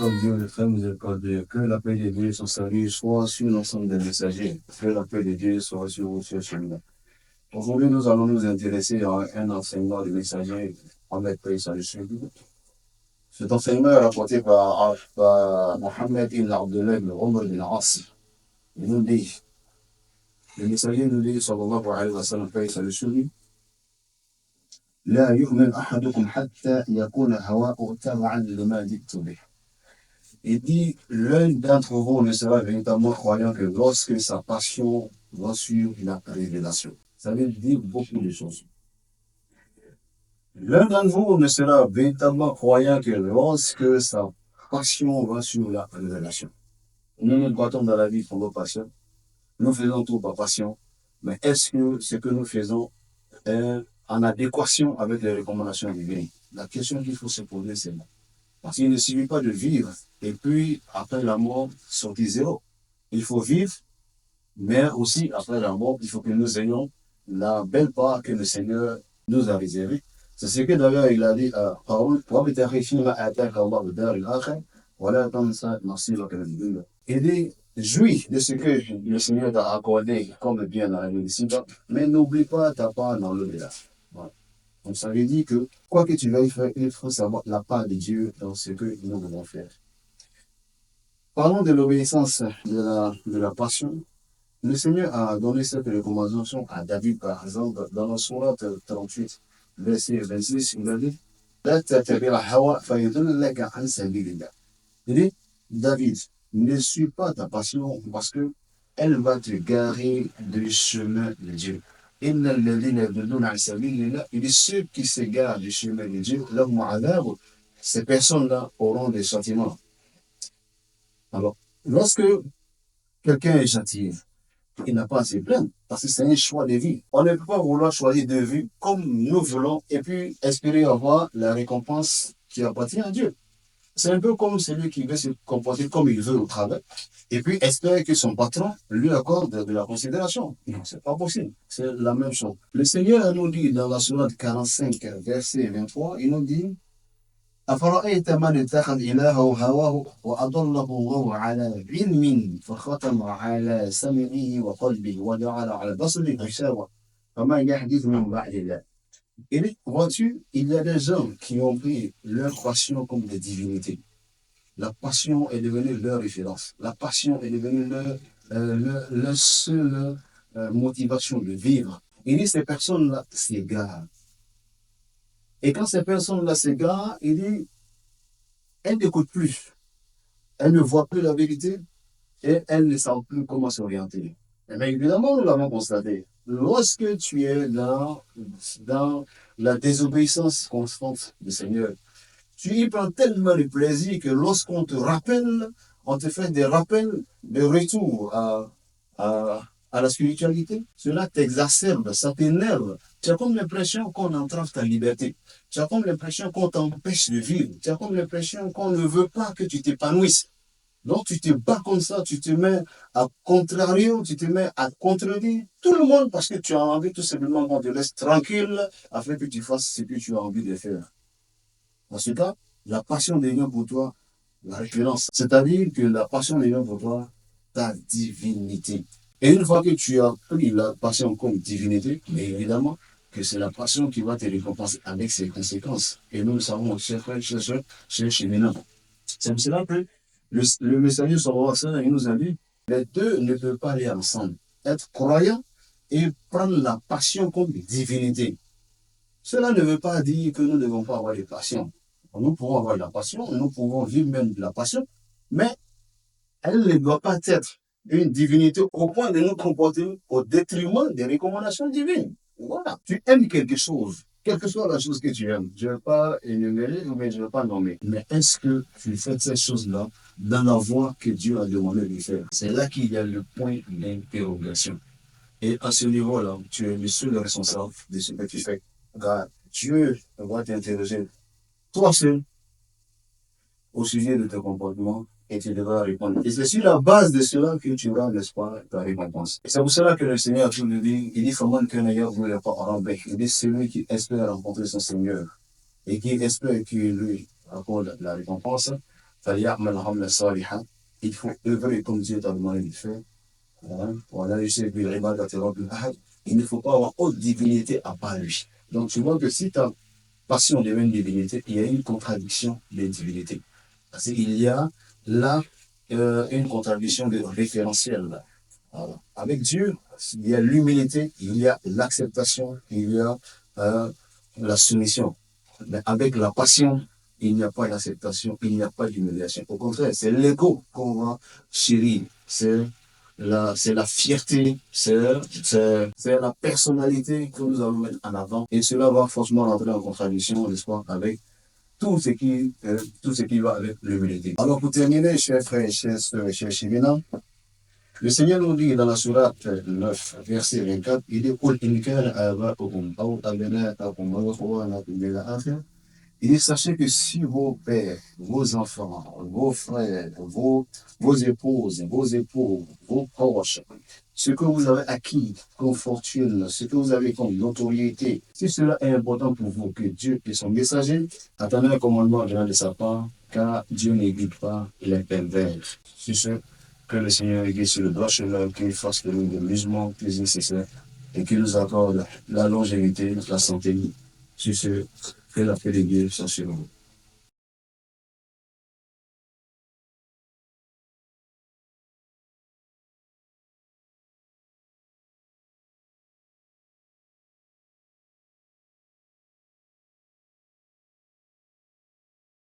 comme Dieu le très miséricordieux, que la paix de Dieu, son salut soit sur l'ensemble des messagers, que la paix de Dieu soit sur vous, chers chemins. Aujourd'hui, nous allons nous intéresser à un enseignement du messager Mohamed Païs al-Shudi. Cet enseignement est rapporté par Mohamed ibn Abdullah ibn Omar ibn As. Il nous dit, le messager nous dit, sallallahu alayhi wa sallam, Païs al-Shudi, لا يؤمن أحدكم حتى يكون هواءه تبعا لما جئت به. Il dit, l'un d'entre vous ne sera véritablement croyant que lorsque sa passion va sur la révélation. Ça veut dire beaucoup de choses. L'un d'entre vous ne sera véritablement croyant que lorsque sa passion va sur la révélation. Nous nous battons dans la vie pour nos passions. Nous faisons tout par passion. Mais est-ce que ce que nous faisons est en adéquation avec les recommandations divines? La question qu'il faut se poser, c'est non. Parce qu'il ne suffit pas de vivre et puis après la mort, sortir zéro. Il faut vivre, mais aussi après la mort, il faut que nous ayons la belle part que le Seigneur nous a réservée. C'est ce que d'ailleurs il a dit à Paul, il dit, jouis de ce que le Seigneur t'a accordé comme bien dans la vie ici, mais n'oublie pas ta part dans l'au-delà. Voilà. Donc ça veut dire que quoi que tu veuilles faire, il faut savoir la part de Dieu dans ce que nous devons faire. Parlons de l'obéissance de la passion. Le Seigneur a donné cette recommandation à David, par exemple, dans la sourate 38, verset 26, il a dit, il dit, David, ne suis pas ta passion parce que elle va te garer du chemin de Dieu. Il dit, ceux qui s'égarent du chemin de Dieu, ces personnes-là auront des châtiments. Alors, lorsque quelqu'un est châtié, il n'a pas à se plaindre, parce que c'est un choix de vie. On ne peut pas vouloir choisir de vie comme nous voulons et puis espérer avoir la récompense qui appartient à Dieu. C'est un peu comme celui qui veut se comporter comme il veut au travail et puis espère que son patron lui accorde de la considération. Non, c'est pas possible. C'est la même chose. Le Seigneur nous dit dans la sourate 45, verset 23, il nous dit, أفرأيت من اتخذ إلهه هواه وأضله الله على علم فختم على سمعه وقلبه وجعل على بصره غشاوة فما يحدث من بعد الله. Et vois-tu, il y a des hommes qui ont pris leur passion comme des divinités. La passion est devenue leur référence. La passion est devenue leur seule motivation de vivre. Il dit ces personnes-là s'égarent. Et quand ces personnes-là s'égarent, il dit, elles n'écoutent plus. Elles ne voient plus la vérité et elles ne savent plus comment s'orienter. Mais évidemment, nous l'avons constaté. Lorsque tu es dans la désobéissance constante du Seigneur, tu y prends tellement de plaisir que lorsqu'on te rappelle, on te fait des rappels de retour à la spiritualité, cela t'exacerbe, ça t'énerve. Tu as comme l'impression qu'on entrave ta liberté. Tu as comme l'impression qu'on t'empêche de vivre. Tu as comme l'impression qu'on ne veut pas que tu t'épanouisses. Donc tu te bats comme ça, tu te mets à contrario, tu te mets à contredire tout le monde parce que tu as envie tout simplement qu'on te laisse tranquille afin que tu fasses ce que tu as envie de faire. Dans ce cas, la passion devient pour toi la référence. C'est-à-dire que la passion devient pour toi ta divinité. Et une fois que tu as pris la passion comme divinité, mais évidemment que c'est la passion qui va te récompenser avec ses conséquences. Et nous le savons, chers frères, chers soeurs, chers cheminants. C'est pour cela que le messager sallallahu alayhi wa sallam, il nous a dit, les deux ne peuvent pas aller ensemble. Être croyant et prendre la passion comme divinité. Cela ne veut pas dire que nous ne devons pas avoir de passion. Nous pouvons avoir de la passion, nous pouvons vivre même de la passion, mais elle ne doit pas être une divinité au point de nous comporter au détriment des recommandations divines. Voilà. Tu aimes quelque chose, quelle que soit la chose que tu aimes. Je ne vais pas énumérer, mais je ne vais pas nommer. Mais est-ce que tu fais ces choses-là dans la voie que Dieu a demandé de faire? C'est là qu'il y a le point d'interrogation. Et à ce niveau-là, tu es le seul responsable de ce que tu fais. Car Dieu va t'interroger, toi seul, au sujet de ton comportement et tu devras répondre. Et c'est sur la base de cela que tu auras, n'est-ce pas, ta récompense. Et c'est pour cela que le Seigneur tout nous dit, il dit, il dit, celui qui espère rencontrer son Seigneur et qui espère qu'il lui accorde la récompense, فليعمل عملا صالحا. Il faut œuvrer comme Dieu t'a demandé de faire. Voilà, il ne faut pas avoir autre divinité à part lui. Donc tu vois que si ta passion devient une divinité, il y a une contradiction des divinités. Parce qu'il y a là une contradiction de référentiel. Là. Voilà. Avec Dieu, il y a l'humilité, il y a l'acceptation, il y a la soumission. Mais avec la passion, il n'y a pas d'acceptation, il n'y a pas d'humiliation. Au contraire, c'est l'ego qu'on va chérir. C'est la fierté, c'est la personnalité que nous allons mettre en avant. Et cela va forcément rentrer en contradiction, n'est-ce pas, avec tout ce qui va avec l'humilité. Alors pour terminer, chers frères et chers sœurs et chers Chivina, le Seigneur nous dit dans la sourate 9, verset 24, il dit il dit, sachez que si vos pères, vos enfants, vos frères, vos épouses, vos époux, vos proches, ce que vous avez acquis comme fortune, ce que vous avez comme notoriété, si cela est important pour vous, que Dieu et son messager attendent un commandement venant de sa part, car Dieu ne guide pas les pervers. C'est ce que le Seigneur guide sur le droit chemin, qu'il fasse de nous des musulmans plus nécessaires et qu'il nous accorde la longévité, la santé. Sur ce, que la paix de Dieu soit sur nous.